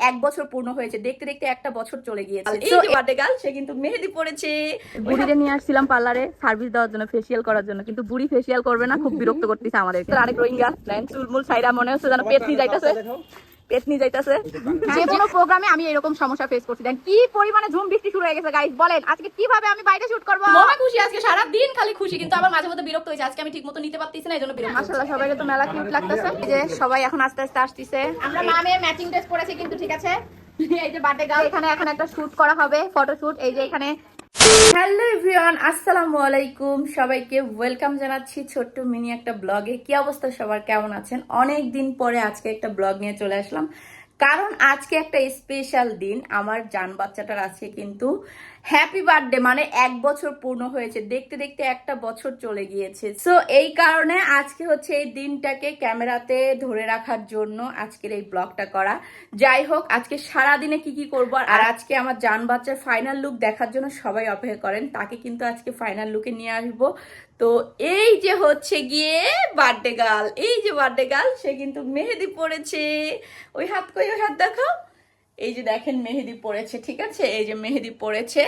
1 বছর পূর্ণ হয়েছে, দেখতে দেখতে একটা বছর চলে গিয়েছে। এই যে বার্থডে গার্ল, সে কিন্তু মেহেদি পড়েছে। বুড়িকে নিয়ে আসছিলাম পার্লারে সার্ভিস দেওয়ার জন্য, ফেসিয়াল করার জন্য, কিন্তু বুড়ি ফেসিয়াল করবে না, খুব বিরক্ত করতেছে আমাদের। আরেক রোহিঙ্গা চুলমুল সাইরা মনে হচ্ছে যেন পেটনি যাইতেছে, পেটনি যাইতেছে। যে কোনো প্রোগ্রামে আমি এরকম সমস্যা ফেস করছি। দেন কি পরিমাণে ঝুম বৃষ্টি শুরু হয়ে গেছে গাইস, বলেন আজকে কিভাবে আমি বাইরে শুট করব? মহা খুশি, আজকে সারা দিন খালি খুশি, কিন্তু আবার মাঝে মধ্যে বিরক্ত হয়েছে, আজকে আমি ঠিকমতো নিতে পারতেছি না, এজন্য বিরক্ত। মাশাআল্লাহ সবাইকে তো মেলা কিউট লাগতেছে। এই যে সবাই এখন আস্তে আস্তে আসতেছে। আমরা মামে ম্যাচিং ড্রেস পরেছি, কিন্তু ঠিক আছে। এই যে বার্থডে গার্ল, এখানে এখন একটা শুট করা হবে, ফটো শুট। এই যে এখানে হ্যালো এভরিওয়ান, আসসালামু আলাইকুম, সবাইকে ওয়েলকাম জানাচ্ছি ছোট্ট মিনি একটা ব্লগে। কি অবস্থা সবার, কেমন আছেন? অনেক দিন পরে আজকে একটা ব্লগ নিয়ে চলে আসলাম, কারণ আজকে একটা স্পেশাল দিন। আমার জান বাচ্চাটার আছে কিন্তু হ্যাপি বার্থডে, মানে 1 বছর পূর্ণ হয়েছে, দেখতে দেখতে একটা বছর চলে গিয়েছে। সো এই কারণে আজকে হচ্ছে এই দিনটাকে ক্যামেরাতে ধরে রাখার জন্য আজকের এই ব্লগটা করা। যাই হোক, আজকে সারাদিনে কি কি করবো, আর আজকে আমার জান বাচ্চার ফাইনাল লুক দেখার জন্য সবাই অপেক্ষা করেন, তাকে কিন্তু আজকে ফাইনাল লুকে নিয়ে আসবো। তো এই যে হচ্ছে গিয়ে বার্থডে গার্ল, এই যে বার্থডে গার্ল, সে কিন্তু মেহেদি পড়েছে। ওই হাত কই, ওই হাত দেখাও। এই যে দেখেন মেহেদি পড়েছে, ঠিক আছে, এই যে মেহেদি পড়েছে।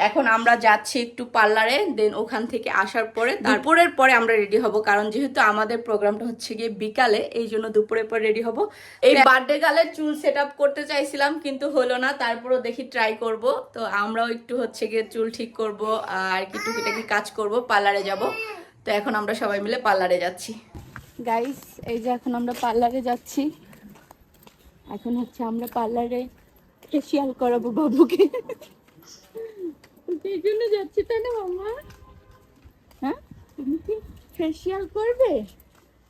এখন আমরা যাচ্ছি একটু পার্লারে, দেন ওখান থেকে আসার পরে দুপুরের পরে আমরা রেডি হব, কারণ যেহেতু আমাদের প্রোগ্রামটা হচ্ছে গিয়ে বিকালে, এই জন্য দুপুরের পর রেডি হব। এই বার্থডে গার্লের চুল সেট আপ করতে চাইছিলাম, কিন্তু হলো না, তারপরও দেখি ট্রাই করব। তো আমরাও একটু হচ্ছে গিয়ে চুল ঠিক করব আর কি টুকিটাকি কাজ করব, পার্লারে যাব। তো এখন আমরা সবাই মিলে পার্লারে যাচ্ছি গাইস। এই যে এখন আমরা পার্লারে যাচ্ছি, এখন হচ্ছে আমরা পার্লারে ফেসিয়াল করাবো বাবুকে, সেই জন্য যাচ্ছি, তাই না মামা? হ্যাঁ, তুমি কি ফেসিয়াল করবে?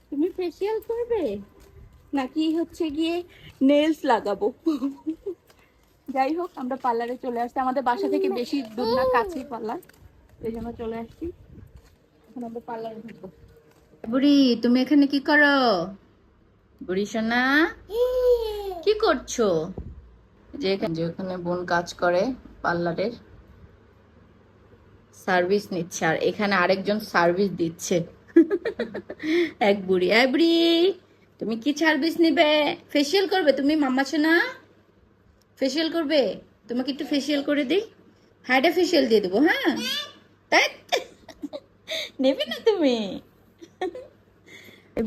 তুমি ফেসিয়াল করবে নাকি হচ্ছে গিয়ে নেলস লাগাবো? যাই হোক, আমরা পার্লারে চলে আসছি, আমাদের বাসা থেকে বেশি দূর না, কাছেই পার্লার, এই জন্য চলে আসছি। এখন আমরা পার্লারে ঢুকবো। বুড়ি, তুমি এখানে কি করো? বুড়ি সোনা, কি করছো? যেখানে বোন কাজ করে পার্লারের, সার্ভিস নিচ্ছে, আর এখানে আরেকজন সার্ভিস দিচ্ছে। এক বুড়ি, এই বুড়ি, তুমি কি সার্ভিস নিবে? ফেসিয়াল করবে তুমি মাম্মা সোনা? ফেসিয়াল করবে? তোমাকে একটু ফেসিয়াল করে দিই, হাইডা ফেসিয়াল দিয়ে দেবো। হ্যাঁ, তাই নেবে না তুমি?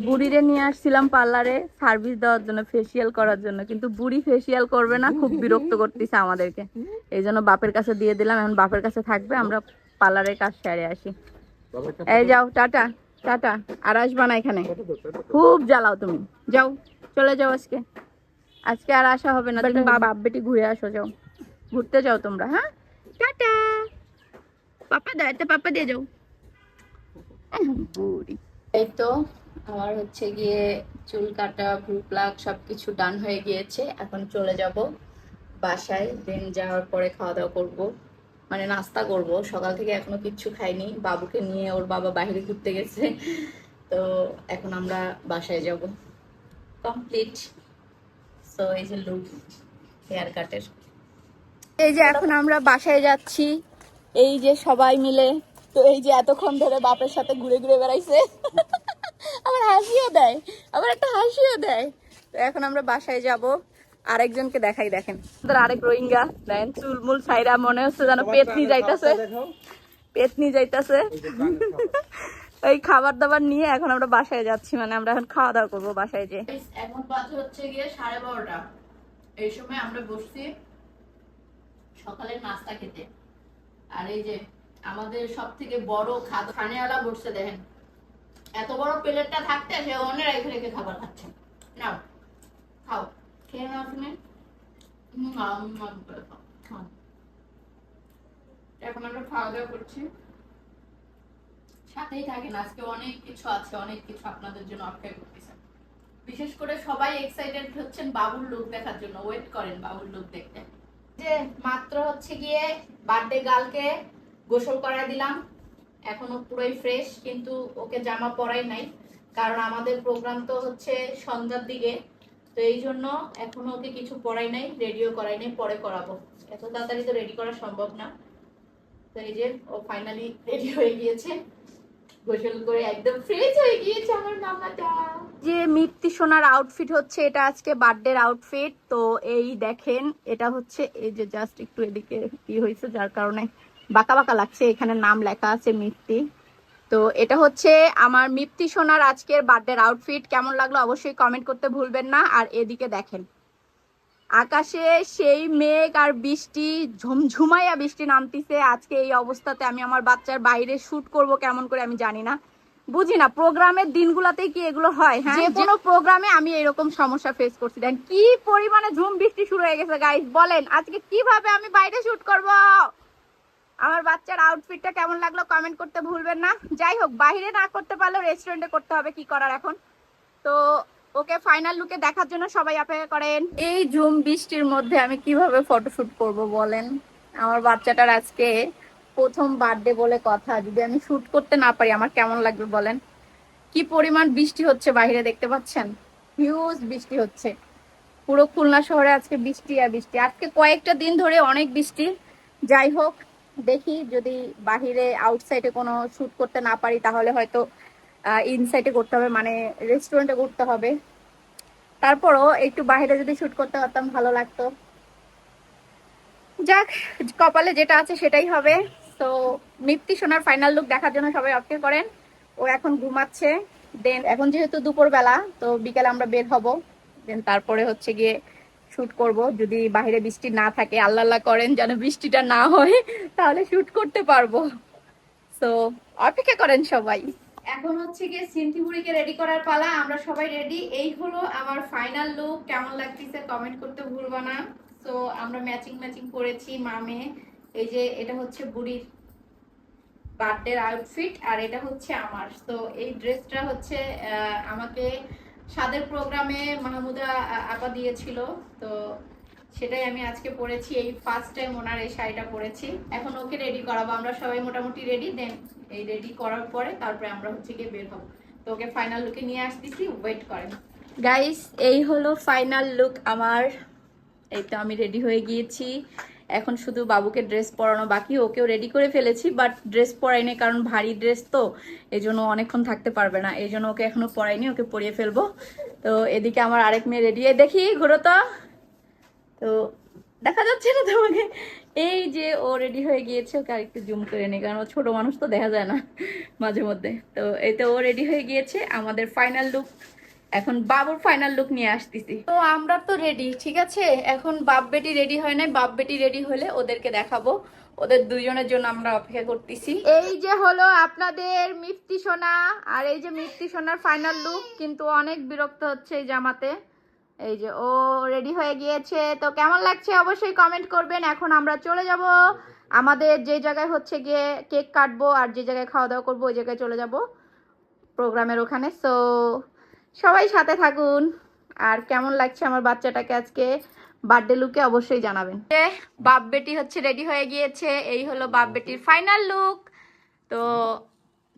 বুড়িরে নিয়ে আসছিলাম পার্লারে সার্ভিস দেওয়ার জন্য, ফেসিয়াল করার জন্য, কিন্তু বুড়ি ফেসিয়াল করবে না, খুব বিরক্ত করতেছে আমাদেরকে, এই জন্য বাপের কাছে দিয়ে দিলাম। এখন বাপের কাছে থাকবে, আমরা পার্লারের কাজ সেরে আসি। এই যাও, টাটা টাটা, আর আসবা না এখানে, খুব জ্বালাও তুমি, যাও চলে যাও। আজকে আজকে আর আসা হবে না, তুমি বাপ বেটি ঘুরে আসো, যাও ঘুরতে যাও তোমরা। হ্যাঁ, টাটা, পাপা দাও, একটা পাপা দিয়ে যাও। বুড়ি, এই তো আমার হচ্ছে গিয়ে চুল কাটা, ভ্রু প্লাক সবকিছু ডান হয়ে গিয়েছে। এখন চলে যাব বাসায়, দেন যাওয়ার পরে খাওয়া দাওয়া করবো, মানে নাস্তা করব। সকাল থেকে এখনো কিচ্ছু খাইনি, বাবুকে নিয়ে ওর বাবা বাইরে ঘুরতে গেছে। তো এখন আমরা বাসায় যাব, কমপ্লিট। সো এই যে লুক হেয়ার কাটের, এই যে এখন আমরা বাসায় যাচ্ছি, এই যে সবাই মিলে। তো এই যে এতক্ষণ ধরে বাপের সাথে ঘুরে ঘুরে বেড়াইছে, আবার হাসিও দেয়, আবার একটা হাসিও দেয়। তো এখন আমরা বাসায় যাব। আরেকজনকে দেখাই, দেখেন আরেক রোহিঙ্গা, দেখেন চুলমুল সাইরা মনে হচ্ছে যেন পেটনি যাইতেছে, পেটনি যাইতেছে। ওই খাবার দাবার নিয়ে এখন আমরা বাসায় যাচ্ছি, মানে আমরা এখন খাওয়া দাওয়া করবো বাসায়। যে এখন বাজে হচ্ছে গিয়ে 12:30, এই সময় আমরা বসছি সকালের নাস্তা খেতে। আর এই যে আমাদের সব থেকে বড় খানেওয়ালা বসছে, দেখেন এত বড় প্লেটটা থাকতে সে অনেক রেখে রেখে খাবার খাচ্ছে। নাও খাও, খেয়ে নাও তুমি। এখন আমরা খাওয়া দাওয়া করছি, সাথেই থাকেন, আজকে অনেক কিছু আছে, অনেক কিছু আপনাদের জন্য অপেক্ষা করতেছে। বিশেষ করে সবাই এক্সাইটেড হচ্ছেন বাবুর লুক দেখার জন্য, ওয়েট করেন বাবুর লুক দেখতে। যে মাত্র হচ্ছে গিয়ে বার্থডে গার্লকে গোসল করায় দিলাম, এখনো পুরোই ফ্রেশ, কিন্তু ওকে জামা পরাই নাই, কারণ আমাদের প্রোগ্রাম তো হচ্ছে সন্ধ্যার দিকে, তো এই জন্য এখনো ওকে কিছু পরাই নাই, রেডিও করাই নাই, পরে করাবো, এত তাড়াতাড়ি তো রেডি করা সম্ভব না। তো এই যে ও ফাইনালি রেডি হয়ে গিয়েছে, গোসল করে একদম ফ্রেশ হয়ে গিয়েছে আমার মামাটা। যে মিপ্তি সোনার আউটফিট হচ্ছে এটা আজকে বার্থডের আউটফিট। তো এই দেখেন এটা হচ্ছে এই যে জাস্ট একটু এদিকে কি হয়েছে যার কারণে বাঁকা বাঁকা লাগছে, এখানে নাম লেখা আছে মিপ্তি। তো এটা হচ্ছে আমার মিপ্তি সোনার আজকের বার্থডের আউটফিট। কেমন লাগলো অবশ্যই কমেন্ট করতে ভুলবেন না। আর এদিকে দেখেন আকাশে সেই মেঘ আর বৃষ্টি, ঝুমঝুমাইয়া বৃষ্টি নামতিছে। আজকে এই অবস্থাতে আমি আমার বাচ্চার বাইরে শুট করব কেমন করে আমি জানি না, বুঝি না। প্রোগ্রামের দিনগুলোতে কি এগুলো হয়? হ্যাঁ, যে কোনো প্রোগ্রামে আমি এরকম সমস্যা ফেস করছি। দেখেন কি পরিমাণে ঝুম বৃষ্টি শুরু হয়ে গেছে গাইস। বলেন আজকে কিভাবে আমি বাইরে শুট করব? আমার বাচ্চার আউটফিটটা কেমন লাগলো কমেন্ট করতে ভুলবেন না। যাই হোক, বাইরে না করতে পারলেও রেস্টুরেন্টে করতে হবে, কি করার এখন। তো ওকে ফাইনাল লুকে দেখার জন্য সবাই অপেক্ষা করেন। এই ঝুম বৃষ্টির মধ্যে আমি কিভাবে ফটোশুট করব বলেন? আমার বাচ্চাটার আজকে প্রথম বার্থডে বলে কথা, যদি আমি শুট করতে না পারি আমার কেমন লাগবে বলেন? কি পরিমাণ বৃষ্টি হচ্ছে বাইরে, দেখতে পাচ্ছেন? হিউজ বৃষ্টি হচ্ছে। পুরো খুলনা শহরে আজকে বৃষ্টি আর বৃষ্টি, আজকে কয়েকটা দিন ধরে অনেক বৃষ্টি। যাই হোক, দেখি যদি বাহিরে আউটসাইডে কোনো শুট করতে না পারি তাহলে হয়তো ইনসাইডে করতে হবে, মানে রেস্টুরেন্টে করতে হবে। তারপরও একটু বাইরে যদি শুট করতে পারতাম ভালো লাগতো। যাক, কপালে যেটা আছে সেটাই হবে। তো মিপ্তি সোনার ফাইনাল লুক দেখার জন্য সবাই অপেক্ষা করেন। ও এখন ঘুমাচ্ছে। দেন এখন যেহেতু দুপুর বেলা, তো বিকালে আমরা বের হব। দেন তারপরে হচ্ছে গিয়ে শুট করব। যদি বাইরে বৃষ্টি না থাকে, আল্লাহ আল্লাহ করেন যেন বৃষ্টিটা না হয়, তাহলে শুট করতে পারবো। তো অপেক্ষা করেন সবাই। এখন হচ্ছে গিয়ে সিন্থিপুরিকে রেডি করার পালা। আমরা সবাই রেডি। এই হলো আমার ফাইনাল লুক। কেমন লাগতেছে কমেন্ট করতে ভুলবা না। তো আমরা ম্যাচিং ম্যাচিং করেছি মামে। এই যে এটা হচ্ছে বুড়ির বার্থডের আউটফিট আর এটা হচ্ছে আমার। তো এই ড্রেসটা হচ্ছে আমাকে সাদের প্রোগ্রামে মাহমুদা আপা দিয়েছিল। তো সেটাই আমি আজকে পরেছি। এই ফার্স্ট টাইম ওনার এই শাড়িটা পরেছি। এখন ওকে রেডি করাবো। আমরা সবাই মোটামুটি রেডি। দেন এই রেডি করার পরে তারপরে আমরা হচ্ছে গিয়ে বের হবো। তো ওকে ফাইনাল লুকে নিয়ে আসতেছি, ওয়েট করেন গাইস। এই হলো ফাইনাল লুক আমার। এই তো আমি রেডি হয়ে গিয়েছি। এখন শুধু বাবুকে ড্রেস পরানো বাকি। ওকেও রেডি করে ফেলেছি, বাট ড্রেস পরাইনি কারণ ভারী ড্রেস তো, এই জন্য অনেকক্ষণ থাকতে পারবে না। এই জন্য ওকে এখনো পরাইনি, ওকে পরিয়ে ফেলবো। তো এদিকে আমার আরেক মেয়ে রেডি। দেখি ঘুরো তো। তো দেখা যাচ্ছে না তোমাকে? এই যে ও রেডি হয়ে গিয়েছে। ওকে আরেকটু জুম করে নি কারণ ও ছোট মানুষ তো, দেখা যায় না মাঝে মধ্যে। তো এই তো ও রেডি হয়ে গিয়েছে। আমাদের ফাইনাল লুক, এখন বাবুর ফাইনাল লুক নিয়ে আসতেছি। তো আমরা তো রেডি, ঠিক আছে। এখন বাপ বেটি রেডি হয় নাই, বাপ বেটি রেডি হলে ওদেরকে দেখাবো। ওদের দুজনের জন্য আমরা অপেক্ষা করতেছি। এই যে হলো আপনাদের মিফতি সোনা, আর এই যে মিফতি সোনার ফাইনাল লুক। কিন্তু অনেক বিরক্ত হচ্ছে এই জামাতে। এই যে ও রেডি হয়ে গিয়েছে। তো কেমন লাগছে অবশ্যই কমেন্ট করবেন। এখন আমরা চলে যাব আমাদের যে জায়গায় হচ্ছে গিয়ে কেক কাটবো আর যে জায়গায় খাওয়া দাওয়া করবো ওই জায়গায় চলে যাব প্রোগ্রামের ওখানে। সো সবাই সাথে থাকুন। আর কেমন লাগছে আমার বাচ্চাটাকে আজকে বার্থডে লুকে অবশ্যই জানাবেন। বাপ বেটি হচ্ছে রেডি হয়ে গিয়েছে। এই হলো বাপ বেটির ফাইনাল লুক। তো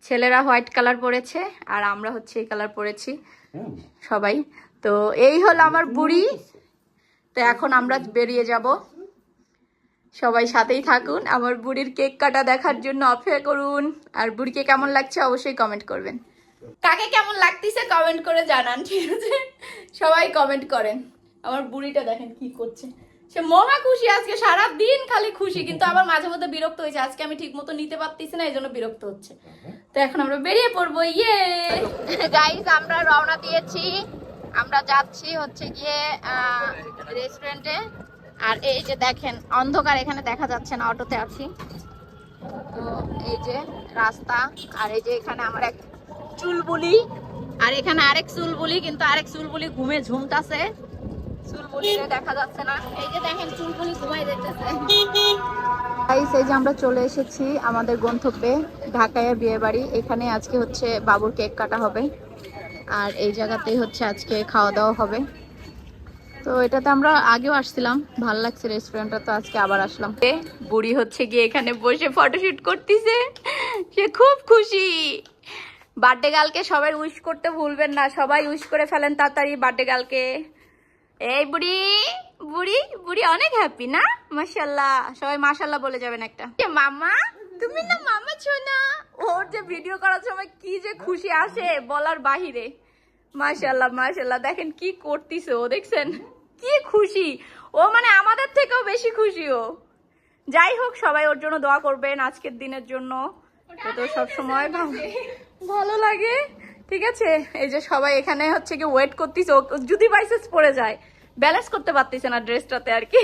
ছেলেরা হোয়াইট কালার পরেছে আর আমরা হচ্ছে এই কালার পরেছি সবাই। তো এই হলো আমার বুড়ি। তো এখন আমরা বেরিয়ে যাব, সবাই সাথেই থাকুন। আমার বুড়ির কেক কাটা দেখার জন্য অপেক্ষা করুন। আর বুড়িকে কেমন লাগছে অবশ্যই কমেন্ট করবেন। কাকে কেমন লাগতেছে কমেন্ট করে জানান, ঠিক আছে? সবাই কমেন্ট করেন। আমার বুড়িটা দেখেন কি করছে, সে মহা খুশি আজকে, সারা দিন খালি খুশি। কিন্তু আবার মাঝে মধ্যে বিরক্ত হয়েছে, আজকে আমি ঠিক মতো নিতে পারতেছি না, এই জন্য বিরক্ত হচ্ছে। তো এখন আমরা বেরিয়ে পড়বো। ইয়ে গাইস, আমরা রওনা দিয়েছি। আমরা যাচ্ছি হচ্ছে গিয়ে রেস্টুরেন্টে। আর এই যে দেখেন অন্ধকার, এখানে দেখা যাচ্ছে না, অটোতে আছি। তো এই যে রাস্তা, আর এই যে এখানে আমার এক চুলবুলি, আর এখানে আরেক চুলবুলি, কিন্তু আরেক চুলবুলি ঘুমে ঝুমতাছে। চুলবুলিরে দেখা যাচ্ছে না। এই যে দেখেন চুলবুলি ঘুমাই যাচ্ছে। গাইস, এই যে আমরা চলে এসেছি আমাদের গন্তব্যে, ঢাকায় বিয়ে বাড়ি। এখানে আজকে হচ্ছে বাবুর কেক কাটা হবে আর এই জায়গাতেই হচ্ছে আজকে খাওয়া দাওয়া হবে। তো এটাতে আমরা আগেও আসছিলাম, ভালো লাগছে রেস্টুরেন্টটা, তো আজকে আবার আসলাম। বুড়ি হচ্ছে গিয়ে এখানে বসে ফটোশুট করতেছে, সে খুব খুশি। বার্থডে গার্লকে সবাই উইশ করতে ভুলবেন না, সবাই উইশ করে ফেলেন তাড়াতাড়ি বার্থডে গার্লকে। এই বুড়ি বুড়ি বুড়ি অনেক হ্যাপি না? মাশাআল্লাহ, সবাই মাশাআল্লাহ বলে যাবেন একটা। মামা তুমি না মামা ছোনা। ওর যে ভিডিও করার সময় কি যে খুশি আসে বলার বাহিরে। মাশাআল্লাহ মাশাআল্লাহ, দেখেন কি করতিছে ও, দেখছেন কি খুশি ও, মানে আমাদের থেকেও বেশি খুশি ও। যাই হোক, সবাই ওর জন্য দোয়া করবেন আজকের দিনের জন্য, তো সব সময় ভালো লাগে। ঠিক আছে, এই যে সবাই এখানে হচ্ছে কি ওয়েট করতেছে, যদি বাইসেস পড়ে যায় ব্যালেন্স করতে পারতেছে না ড্রেসটাতে আর কি।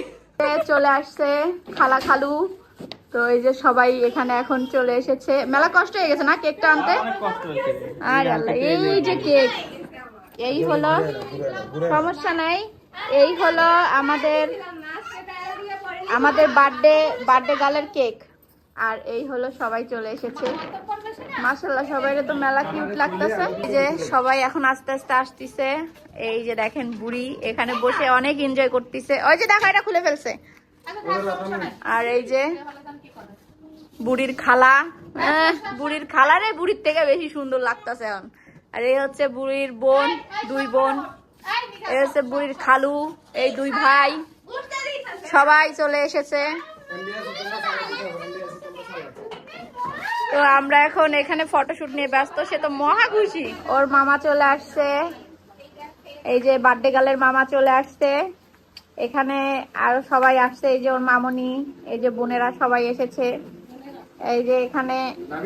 চলে আসছে খালা খালু, তো এই যে সবাই এখানে এখন চলে এসেছে। মেলা কষ্ট হয়ে গেছে না কেকটা আনতে? আর আল্লাহ, এই যে কেক, এই হলো, সমস্যা নাই, এই হলো আমাদের বার্থডে গার্লের কেক। আর এই হলো সবাই চলে এসেছে। মাশাআল্লাহ, সবাই তো মেলা কিউট লাগতেছে। এই যে সবাই এখন আস্তে আস্তে আসতেছে। এই যে দেখেন বুড়ি এখানে বসে অনেক এনজয় করতেছে। ওই যে দেখো, এটা খুলে ফেলছে। আর এই যে বুড়ির খালা, বুড়ির খালা রে, বুড়ির থেকে বেশি সুন্দর লাগতেছে এখন। আর এই হচ্ছে বুড়ির বোন, দুই বোন। এই হচ্ছে বুড়ির খালু, এই দুই ভাই, সবাই চলে এসেছে। তো আমরা এখন এখানে ফটোশুট নিয়ে ব্যস্ত। সে তো মহা খুশি, ওর মামা চলে আসছে। এই যে বার্থডে গার্লের মামা চলে আসছে এখানে, আরো সবাই আসছে। এই যে ওর মামনি, এই যে বোনেরা সবাই এসেছে। এই যে এখানে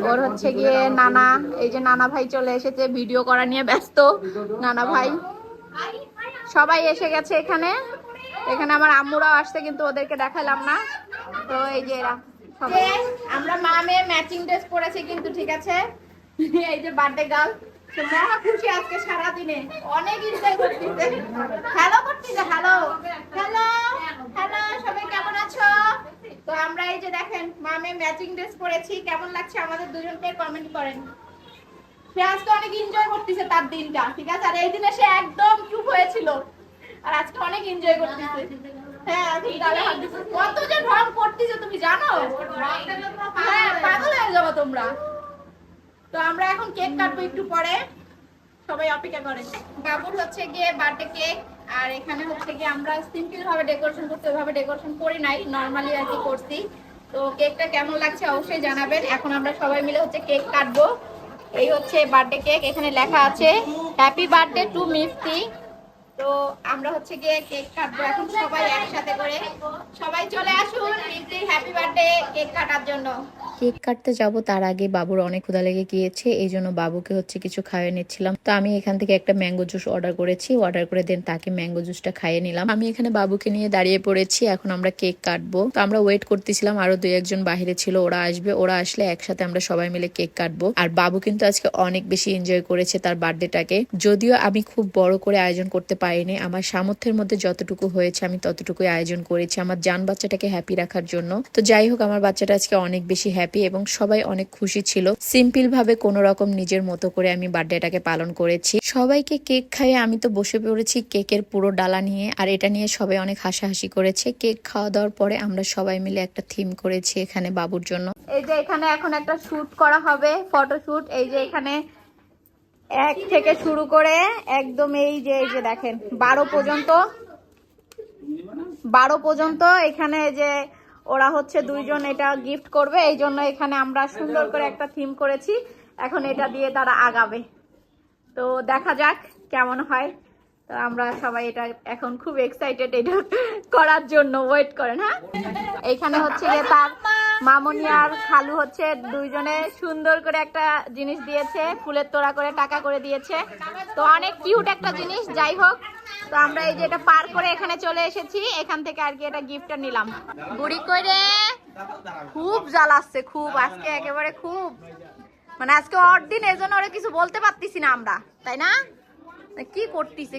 ওর হচ্ছে গিয়ে নানা, এই যে নানা ভাই চলে এসেছে, ভিডিও করা নিয়ে ব্যস্ত নানা ভাই। সবাই এসে গেছে এখানে। এখানে আমার আম্মুরাও আসছে, কিন্তু ওদেরকে দেখালাম না। তো এই যে এরা সবাই, আমরা মা মেয়ে ম্যাচিং ড্রেস পরেছি কিন্তু, ঠিক আছে। এই যে বার্থডে গার্ল মহা খুশি আজকে সারাদিনে, অনেক এনজয় করতেছে। হ্যালো করতেছে, হ্যালো হ্যালো হ্যালো, সবাই কেমন আছো? তো আমরা এই যে দেখেন মা মেয়ে ম্যাচিং ড্রেস পরেছি, কেমন লাগছে আমাদের দুজনকে কমেন্ট করেন। সে আজকে অনেক এনজয় করতেছে তার দিনটা, ঠিক আছে। আর এই দিনে সে একদম চুপ হয়েছিল, আর আজকে অনেক এনজয় করতেছে। হ্যাঁ, কত যে ঢং করতেছে তুমি জানো? হ্যাঁ, পাগল হয়ে যাবো তোমরা। তো আমরা এখন কেক কাটবো একটু পরে, সবাই অপেক্ষা করেন। বাবুর হচ্ছে গিয়ে বার্থডে কেক, আর এখানে হচ্ছে গিয়ে আমরা সিম্পল ভাবে ডেকোরেশন করতে, ওইভাবে ডেকোরেশন করি নাই, নর্মালি আর কি করছি। তো কেকটা কেমন লাগছে অবশ্যই জানাবেন। এখন আমরা সবাই মিলে হচ্ছে কেক কাটবো। এই হচ্ছে বার্থডে কেক, এখানে লেখা আছে হ্যাপি বার্থডে টু মিফতি। তো আমরা হচ্ছে গিয়ে কেক কাটবো এখন সবাই একসাথে করে। সবাই চলে আসুন মিফতির হ্যাপি বার্থডে কেক কাটার জন্য। কেক কাটতে যাব তার আগে বাবুর অনেক ক্ষুধা লেগে গিয়েছে, এই জন্য বাবুকে হচ্ছে কিছু খাইয়ে নিচ্ছিলাম। তো আমি এখান থেকে একটা ম্যাঙ্গো জুস অর্ডার করেছি, অর্ডার করে দেন তাকে ম্যাঙ্গো জুসটা খাইয়ে নিলাম। আমি এখানে বাবুকে নিয়ে দাঁড়িয়ে পড়েছি, এখন আমরা কেক কাটবো। তো আমরা ওয়েট করতেছিলাম, আরো দুই একজন বাহিরে ছিল, ওরা আসবে, ওরা আসলে একসাথে আমরা সবাই মিলে কেক কাটবো। আর বাবু কিন্তু আজকে অনেক বেশি এনজয় করেছে তার বার্থডেটাকে। যদিও আমি খুব বড় করে আয়োজন করতে পারিনি, আমার সামর্থ্যের মধ্যে যতটুকু হয়েছে আমি ততটুকুই আয়োজন করেছি আমার জান বাচ্চাটাকে হ্যাপি রাখার জন্য। তো যাই হোক, আমার বাচ্চাটা আজকে অনেক বেশি হ্যাপি এবং সবাই অনেক খুশি ছিল। সিম্পল ভাবে কোনো রকম নিজের মতো করে আমি বার্থডেটাকে পালন করেছি। সবাইকে কেক খাইয়ে আমি তো বসে পড়েছি কেকের পুরো ডালা নিয়ে, আর এটা নিয়ে সবাই অনেক হাসাহাসি করেছে। কেক খাওয়া দাওয়ার পরে আমরা সবাই মিলে একটা থিম করেছি এখানে বাবুর জন্য। এই যে এখানে এখন একটা শুট করা হবে, ফটোশুট। এই যে এখানে 1 থেকে শুরু করে একদম এই যে দেখেন 12 পর্যন্ত এখানে যে ওরা হচ্ছে দুইজন এটা গিফট করবে, এই জন্য এখানে আমরা সুন্দর করে একটা থিম করেছি। এখন এটা দিয়ে তারা আগাবে, তো দেখা যাক কেমন হয়। তো আমরা সবাই এটা এখন খুব এক্সাইটেড এটা করার জন্য, ওয়েট করেন। হ্যাঁ, এখানে হচ্ছে যে তার মামনি আর খালু হচ্ছে দুইজনে সুন্দর করে একটা জিনিস দিয়েছে, ফুলের তোড়া করে টাকা করে দিয়েছে, তো অনেক কিউট একটা জিনিস। যাই হোক, তো আমরা এই যে এটা পার করে এখানে চলে এসেছি, এখান থেকে আর কি এটা গিফটটা নিলাম। বুড়ি করে খুব জ্বালাচ্ছে, খুব আজকে একেবারে খুব, মানে আজকে ওর দিন, এজন্য ওরা কিছু বলতে পারতেছি না আমরা, তাই না? কি করতেছে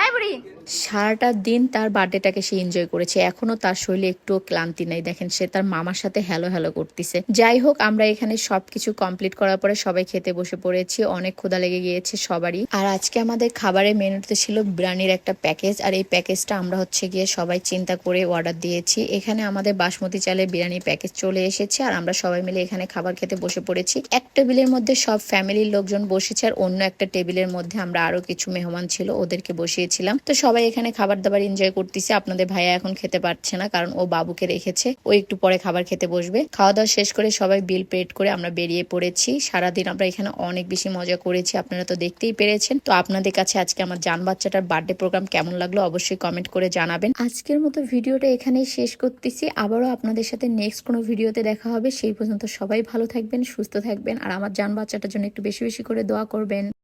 এই বুড়ি। সারাটা দিন তার বার্থডেটাকে সে এনজয় করেছে, এখনো তার শরীরে একটু ক্লান্তি নাই। দেখেন সে তার মামার সাথে হ্যালো হ্যালো করতেছে। যাই হোক, আমরা এখানে সবকিছু কমপ্লিট করার পরে সবাই খেতে বসে পড়েছি, অনেক ক্ষুধা লেগে গিয়েছে সবারই। আর আজকে আমাদের খাবারের মেনুতে ছিল বিরিয়ানির একটা প্যাকেজ, আর এই প্যাকেজটা আমরা হচ্ছে গিয়ে সবাই চিন্তা করে অর্ডার দিয়েছি। এখানে আমাদের বাসমতি চালের বিরিয়ানির প্যাকেজ চলে এসেছে, আর আমরা সবাই মিলে এখানে খাবার খেতে বসে পড়েছি। এক টেবিলের মধ্যে সব ফ্যামিলির লোকজন বসেছে, আর অন্য একটা টেবিলের মধ্যে আমরা আরো কিছু মেহমান ছিল ওদেরকে বসিয়ে বসিয়েছিলাম। তো সবাই এখানে খাবার দাবার এনজয় করতেছে। আপনাদের ভাইয়া এখন খেতে পারছে না, কারণ ও বাবুকে রেখেছে, ও একটু পরে খাবার খেতে বসবে। খাওয়া দাওয়া শেষ করে সবাই বিল পেড করে আমরা বেরিয়ে পড়েছি। সারাদিন আমরা এখানে অনেক বেশি মজা করেছি, আপনারা তো দেখতেই পেরেছেন। তো আপনাদের কাছে আজকে আমার জান বাচ্চাটার বার্থডে প্রোগ্রাম কেমন লাগলো অবশ্যই কমেন্ট করে জানাবেন। আজকের মতো ভিডিওটা এখানেই শেষ করতেছি। আবারও আপনাদের সাথে নেক্সট কোনো ভিডিওতে দেখা হবে। সেই পর্যন্ত সবাই ভালো থাকবেন, সুস্থ থাকবেন, আর আমার জান বাচ্চাটার জন্য একটু বেশি বেশি করে দোয়া করবেন।